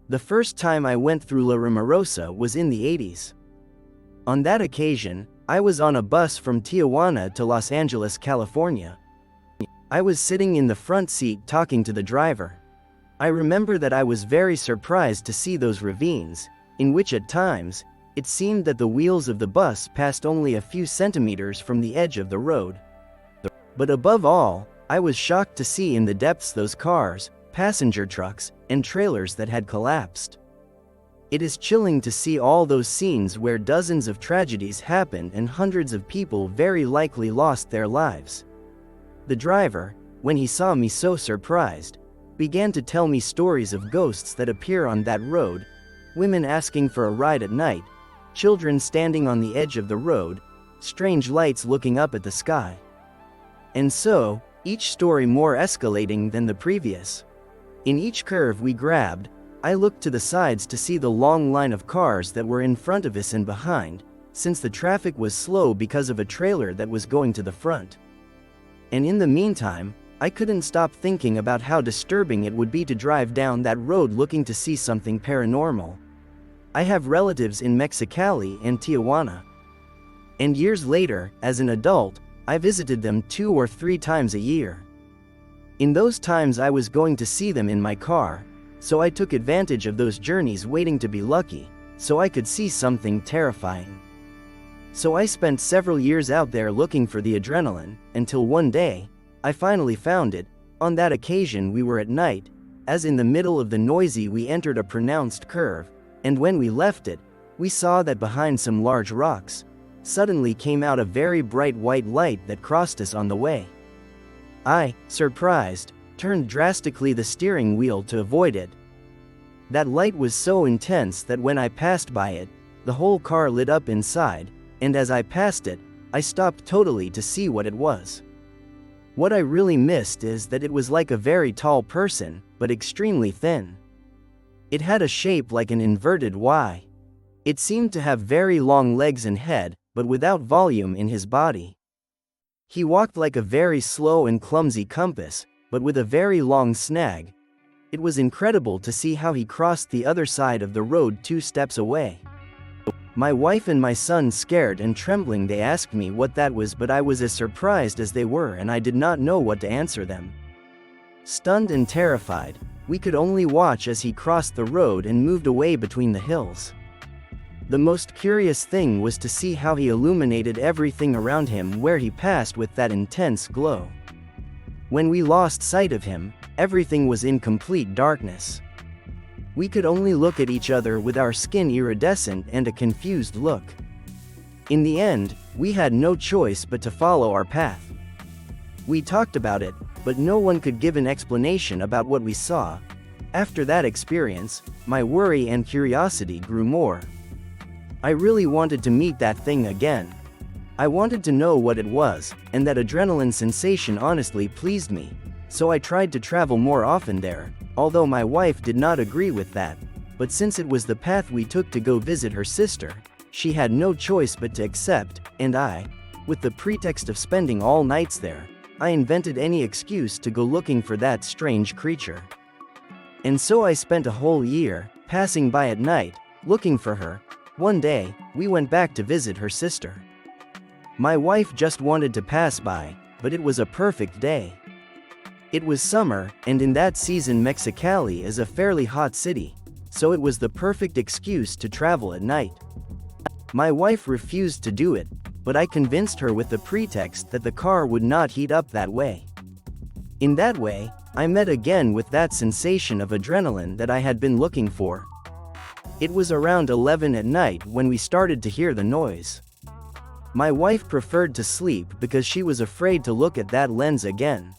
The first time I went through La Rumorosa was in the 80s. On that occasion, I was on a bus from Tijuana to Los Angeles, California. I was sitting in the front seat talking to the driver. I remember that I was very surprised to see those ravines, in which at times, it seemed that the wheels of the bus passed only a few centimeters from the edge of the road. But above all, I was shocked to see in the depths those cars, passenger trucks, and trailers that had collapsed. It is chilling to see all those scenes where dozens of tragedies happened and hundreds of people very likely lost their lives. The driver, when he saw me so surprised, began to tell me stories of ghosts that appear on that road, women asking for a ride at night, children standing on the edge of the road, strange lights looking up at the sky. And so, each story more escalating than the previous. In each curve we grabbed, I looked to the sides to see the long line of cars that were in front of us and behind, since the traffic was slow because of a trailer that was going to the front. And in the meantime, I couldn't stop thinking about how disturbing it would be to drive down that road looking to see something paranormal. I have relatives in Mexicali and Tijuana. And years later, as an adult, I visited them 2 or 3 times a year. In those times I was going to see them in my car, so I took advantage of those journeys waiting to be lucky, so I could see something terrifying. So I spent several years out there looking for the adrenaline, until one day, I finally found it. On that occasion we were at night, as in the middle of the noisy we entered a pronounced curve, and when we left it, we saw that behind some large rocks, suddenly came out a very bright white light that crossed us on the way. I, surprised, turned drastically the steering wheel to avoid it. That light was so intense that when I passed by it, the whole car lit up inside, and as I passed it, I stopped totally to see what it was. What I really missed is that it was like a very tall person, but extremely thin. It had a shape like an inverted Y. It seemed to have very long legs and head, but without volume in his body. He walked like a very slow and clumsy compass, but with a very long snag. It was incredible to see how he crossed the other side of the road 2 steps away. My wife and my son, scared and trembling, they asked me what that was, but I was as surprised as they were and I did not know what to answer them. Stunned and terrified, we could only watch as he crossed the road and moved away between the hills. The most curious thing was to see how he illuminated everything around him where he passed with that intense glow. When we lost sight of him, everything was in complete darkness. We could only look at each other with our skin iridescent and a confused look. In the end, we had no choice but to follow our path. We talked about it, but no one could give an explanation about what we saw. After that experience, my worry and curiosity grew more. I really wanted to meet that thing again. I wanted to know what it was, and that adrenaline sensation honestly pleased me, so I tried to travel more often there, although my wife did not agree with that, but since it was the path we took to go visit her sister, she had no choice but to accept, and I, with the pretext of spending all nights there, I invented any excuse to go looking for that strange creature. And so I spent a whole year, passing by at night, looking for her. One day, we went back to visit her sister. My wife just wanted to pass by, but it was a perfect day. It was summer, and in that season Mexicali is a fairly hot city, so it was the perfect excuse to travel at night. My wife refused to do it, but I convinced her with the pretext that the car would not heat up that way. In that way, I met again with that sensation of adrenaline that I had been looking for. It was around 11 at night when we started to hear the noise. My wife preferred to sleep because she was afraid to look at that lens again.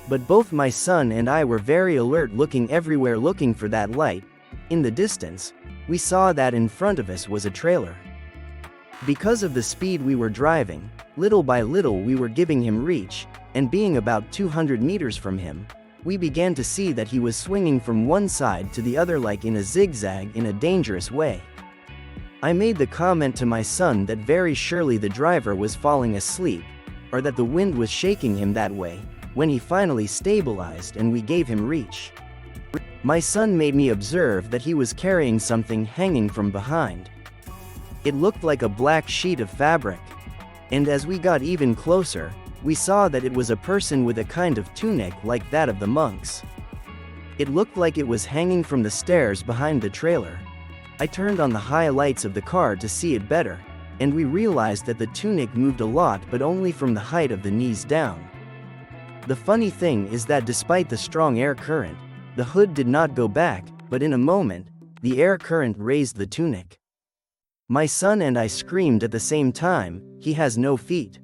But both my son and I were very alert, looking everywhere looking for that light. In the distance, we saw that in front of us was a trailer. Because of the speed we were driving, little by little we were giving him reach, and being about 200 meters from him, we began to see that he was swinging from one side to the other like in a zigzag in a dangerous way. I made the comment to my son that very surely the driver was falling asleep, or that the wind was shaking him that way, when he finally stabilized and we gave him reach. My son made me observe that he was carrying something hanging from behind. It looked like a black sheet of fabric. And as we got even closer, we saw that it was a person with a kind of tunic like that of the monks. It looked like it was hanging from the stairs behind the trailer. I turned on the high lights of the car to see it better, and we realized that the tunic moved a lot but only from the height of the knees down. The funny thing is that despite the strong air current, the hood did not go back, but in a moment, the air current raised the tunic. My son and I screamed at the same time, "He has no feet!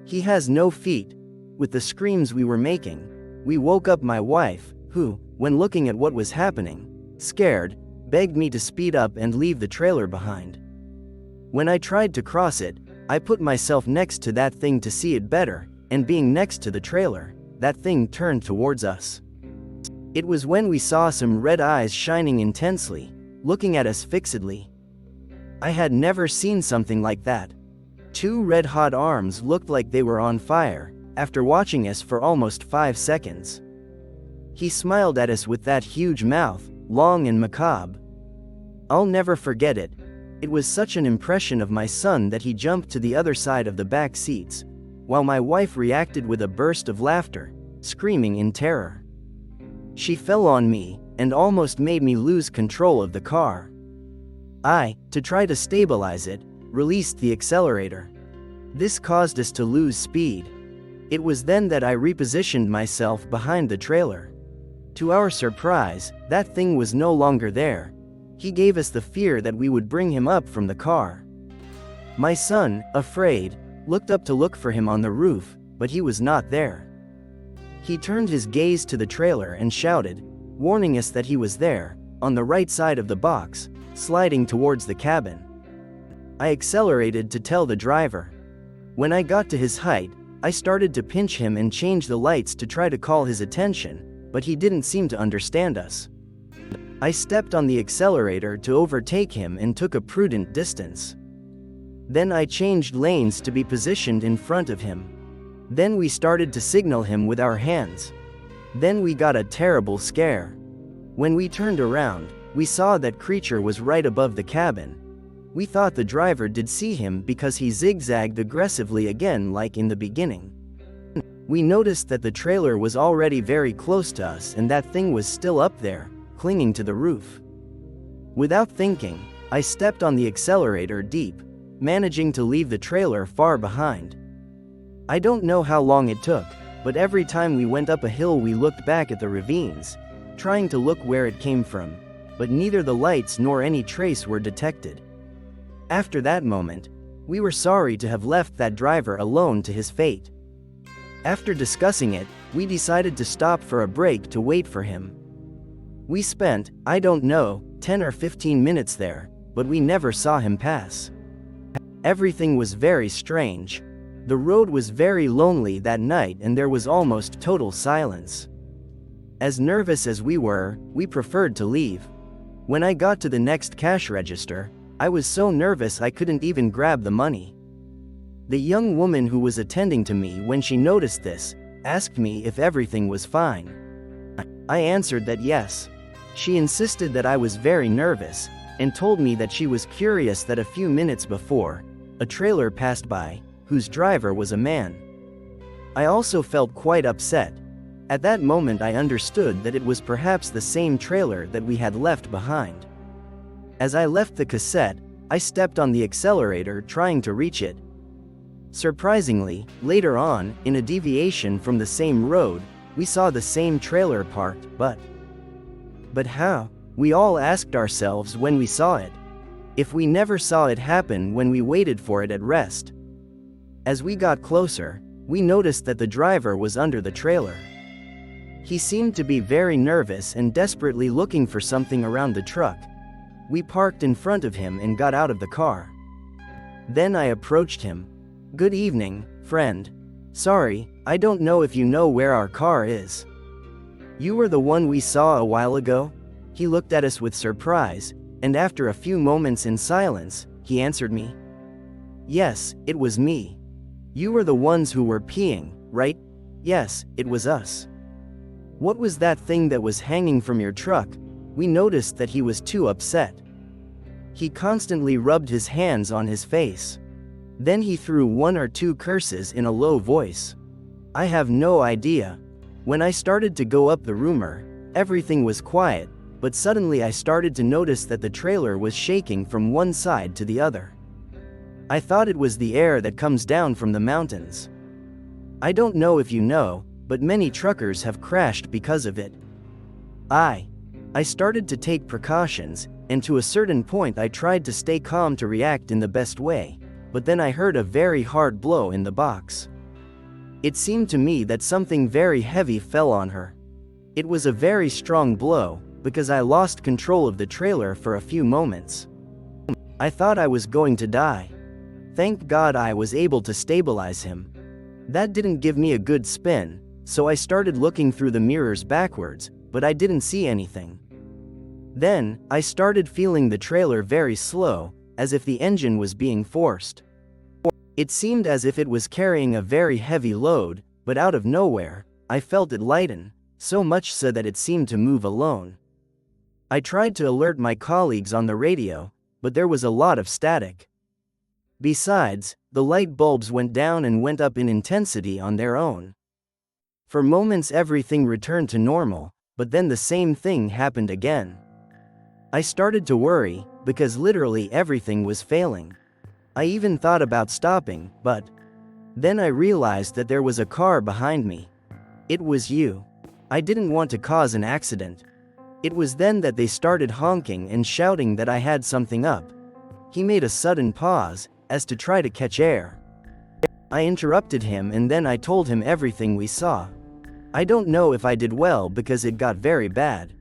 He has no feet!" With the screams we were making, we woke up my wife, who, when looking at what was happening, scared, begged me to speed up and leave the trailer behind. When I tried to cross it, I put myself next to that thing to see it better, and being next to the trailer, that thing turned towards us. It was when we saw some red eyes shining intensely, looking at us fixedly. I had never seen something like that. Two red-hot arms looked like they were on fire, after watching us for almost 5 seconds. He smiled at us with that huge mouth, long and macabre. I'll never forget it. It was such an impression of my son that he jumped to the other side of the back seats, while my wife reacted with a burst of laughter, screaming in terror. She fell on me, and almost made me lose control of the car. I, to try to stabilize it, released the accelerator. This caused us to lose speed. It was then that I repositioned myself behind the trailer. To our surprise, that thing was no longer there. He gave us the fear that we would bring him up from the car. My son, afraid, looked up to look for him on the roof, but he was not there. He turned his gaze to the trailer and shouted, warning us that he was there, on the right side of the box, sliding towards the cabin. I accelerated to tell the driver. When I got to his height, I started to pinch him and change the lights to try to call his attention, but he didn't seem to understand us. I stepped on the accelerator to overtake him and took a prudent distance. Then I changed lanes to be positioned in front of him. Then we started to signal him with our hands. Then we got a terrible scare. When we turned around, we saw that creature was right above the cabin. We thought the driver did see him because he zigzagged aggressively again like in the beginning. We noticed that the trailer was already very close to us and that thing was still up there, clinging to the roof. Without thinking, I stepped on the accelerator deep, managing to leave the trailer far behind. I don't know how long it took, but every time we went up a hill we looked back at the ravines, trying to look where it came from, but neither the lights nor any trace were detected. After that moment, we were sorry to have left that driver alone to his fate. After discussing it, we decided to stop for a break to wait for him. We spent, I don't know, 10 or 15 minutes there, but we never saw him pass. Everything was very strange. The road was very lonely that night and there was almost total silence. As nervous as we were, we preferred to leave. When I got to the next cash register, I was so nervous I couldn't even grab the money. The young woman who was attending to me when she noticed this, asked me if everything was fine. I answered that yes. She insisted that I was very nervous, and told me that she was curious that a few minutes before, a trailer passed by, whose driver was a man. I also felt quite upset. At that moment I understood that it was perhaps the same trailer that we had left behind. As I left the cassette, I stepped on the accelerator trying to reach it. Surprisingly, later on, in a deviation from the same road, we saw the same trailer parked, but how? We all asked ourselves when we saw it. If we never saw it happen when we waited for it at rest. As we got closer, we noticed that the driver was under the trailer. He seemed to be very nervous and desperately looking for something around the truck. We parked in front of him and got out of the car. Then I approached him. "Good evening, friend. Sorry, I don't know if you know where our car is. You were the one we saw a while ago?" He looked at us with surprise, and after a few moments in silence, he answered me. "Yes, it was me. You were the ones who were peeing, right? Yes, it was us." What was that thing that was hanging from your truck? We noticed that he was too upset. He constantly rubbed his hands on his face. Then he threw one or two curses in a low voice. I have no idea. When I started to go up the rumor, everything was quiet, but suddenly I started to notice that the trailer was shaking from one side to the other. I thought it was the air that comes down from the mountains. I don't know if you know, but many truckers have crashed because of it. I started to take precautions, and to a certain point I tried to stay calm to react in the best way, but then I heard a very hard blow in the box. It seemed to me that something very heavy fell on her. It was a very strong blow, because I lost control of the trailer for a few moments. I thought I was going to die. Thank God I was able to stabilize him. That didn't give me a good spin, so I started looking through the mirrors backwards, but I didn't see anything. Then, I started feeling the trailer very slow, as if the engine was being forced. It seemed as if it was carrying a very heavy load, but out of nowhere, I felt it lighten, so much so that it seemed to move alone. I tried to alert my colleagues on the radio, but there was a lot of static. Besides, the light bulbs went down and went up in intensity on their own. For moments everything returned to normal, but then the same thing happened again. I started to worry, because literally everything was failing. I even thought about stopping, but then I realized that there was a car behind me. It was you. I didn't want to cause an accident. It was then that they started honking and shouting that I had something up. He made a sudden pause, as to try to catch air. I interrupted him and then I told him everything we saw. I don't know if I did well because it got very bad.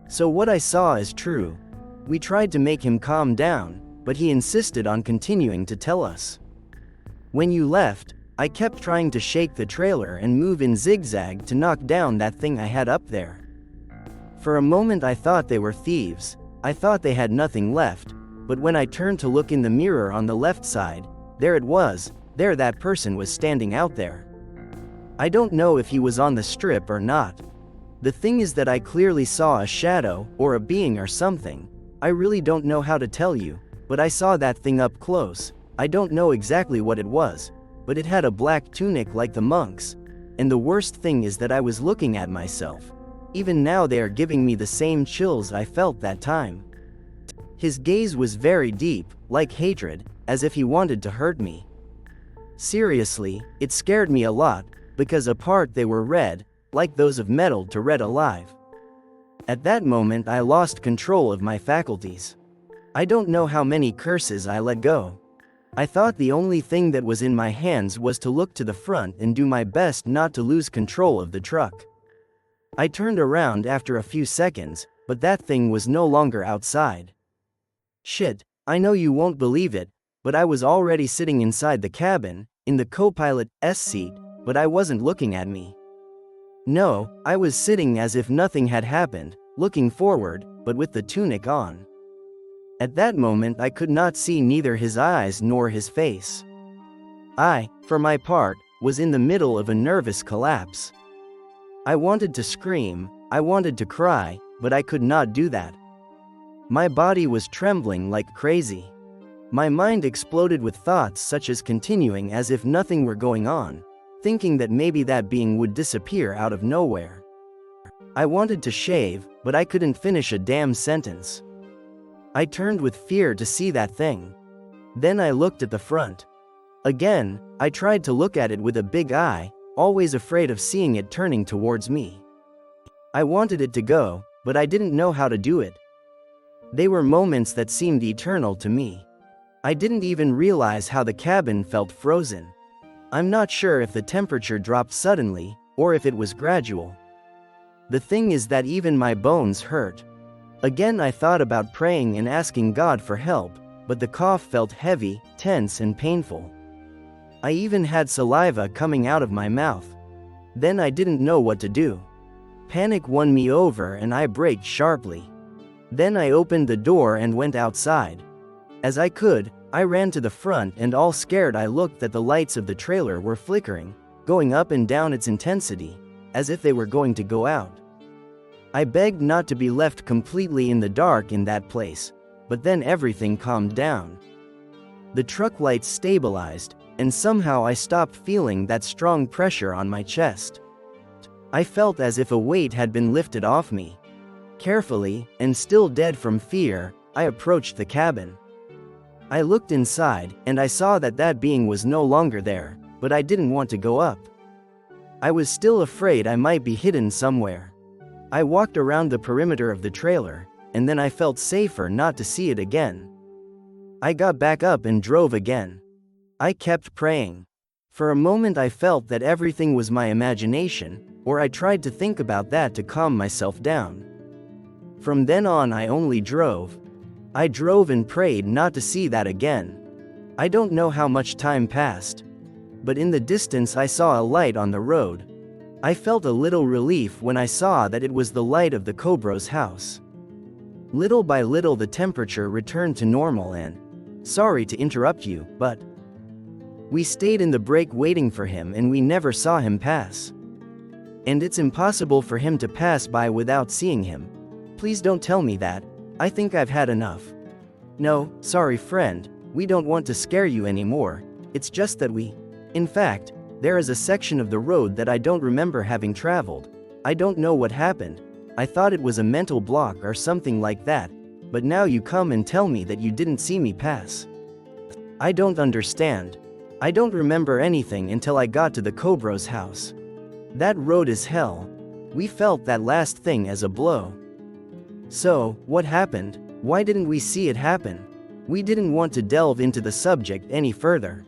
So what I saw is true. We tried to make him calm down, but he insisted on continuing to tell us. When you left, I kept trying to shake the trailer and move in zigzag to knock down that thing I had up there. For a moment I thought they were thieves. I thought they had nothing left, but when I turned to look in the mirror on the left side, there it was, there that person was standing out there. I don't know if he was on the strip or not. The thing is that I clearly saw a shadow, or a being or something. I really don't know how to tell you, but I saw that thing up close. I don't know exactly what it was, but it had a black tunic like the monks. And the worst thing is that I was looking at myself. Even now they are giving me the same chills I felt that time. His gaze was very deep, like hatred, as if he wanted to hurt me. Seriously, it scared me a lot, because apart they were red, like those of metal to red alive. At that moment I lost control of my faculties. I don't know how many curses I let go. I thought the only thing that was in my hands was to look to the front and do my best not to lose control of the truck. I turned around after a few seconds, but that thing was no longer outside. Shit, I know you won't believe it, but I was already sitting inside the cabin, in the co-pilot's seat, but I wasn't looking at me. No, I was sitting as if nothing had happened, looking forward, but with the tunic on. At that moment I could not see neither his eyes nor his face. I, for my part, was in the middle of a nervous collapse. I wanted to scream, I wanted to cry, but I could not do that. My body was trembling like crazy. My mind exploded with thoughts such as continuing as if nothing were going on, thinking that maybe that being would disappear out of nowhere. I wanted to shave, but I couldn't finish a damn sentence. I turned with fear to see that thing. Then I looked at the front. Again, I tried to look at it with a big eye, always afraid of seeing it turning towards me. I wanted it to go, but I didn't know how to do it. They were moments that seemed eternal to me. I didn't even realize how the cabin felt frozen. I'm not sure if the temperature dropped suddenly, or if it was gradual. The thing is that even my bones hurt. Again I thought about praying and asking God for help, but the cough felt heavy, tense and painful. I even had saliva coming out of my mouth. Then I didn't know what to do. Panic won me over and I braked sharply. Then I opened the door and went outside. As I could, I ran to the front and all scared I looked that the lights of the trailer were flickering, going up and down its intensity, as if they were going to go out. I begged not to be left completely in the dark in that place, but then everything calmed down. The truck lights stabilized, and somehow I stopped feeling that strong pressure on my chest. I felt as if a weight had been lifted off me. Carefully, and still dead from fear, I approached the cabin. I looked inside, and I saw that that being was no longer there, but I didn't want to go up. I was still afraid I might be hidden somewhere. I walked around the perimeter of the trailer, and then I felt safer not to see it again. I got back up and drove again. I kept praying. For a moment I felt that everything was my imagination, or I tried to think about that to calm myself down. From then on I only drove. I drove and prayed not to see that again. I don't know how much time passed, but in the distance I saw a light on the road. I felt a little relief when I saw that it was the light of the Cobra's house. Little by little the temperature returned to normal and, sorry to interrupt you, but we stayed in the break waiting for him and we never saw him pass. And it's impossible for him to pass by without seeing him. Please don't tell me that. I think I've had enough. No, sorry friend, we don't want to scare you anymore. It's just that in fact, there is a section of the road that I don't remember having traveled. I don't know what happened. I thought it was a mental block or something like that, but now you come and tell me that you didn't see me pass. I don't understand. I don't remember anything until I got to the Cobra's house. That road is hell. We felt that last thing as a blow. So, what happened? Why didn't we see it happen? We didn't want to delve into the subject any further.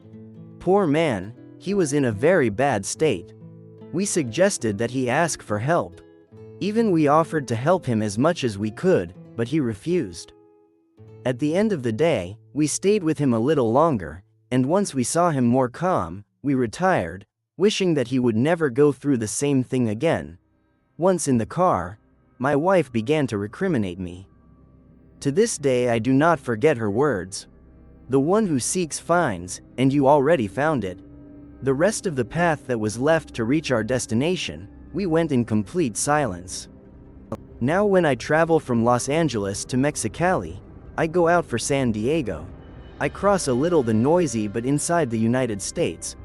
Poor man, he was in a very bad state. We suggested that he ask for help. Even we offered to help him as much as we could, but he refused. At the end of the day, we stayed with him a little longer, and once we saw him more calm, we retired, wishing that he would never go through the same thing again. Once in the car, my wife began to recriminate me. To this day I do not forget her words. The one who seeks finds, and you already found it. The rest of the path that was left to reach our destination, we went in complete silence. Now when I travel from Los Angeles to Mexicali, I go out for San Diego. I cross a little the noisy but inside the United States.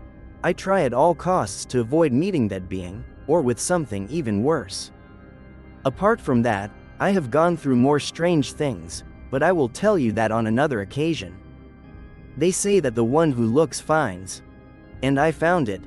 I try at all costs to avoid meeting that being, or with something even worse. Apart from that, I have gone through more strange things, but I will tell you that on another occasion. They say that the one who looks finds. And I found it.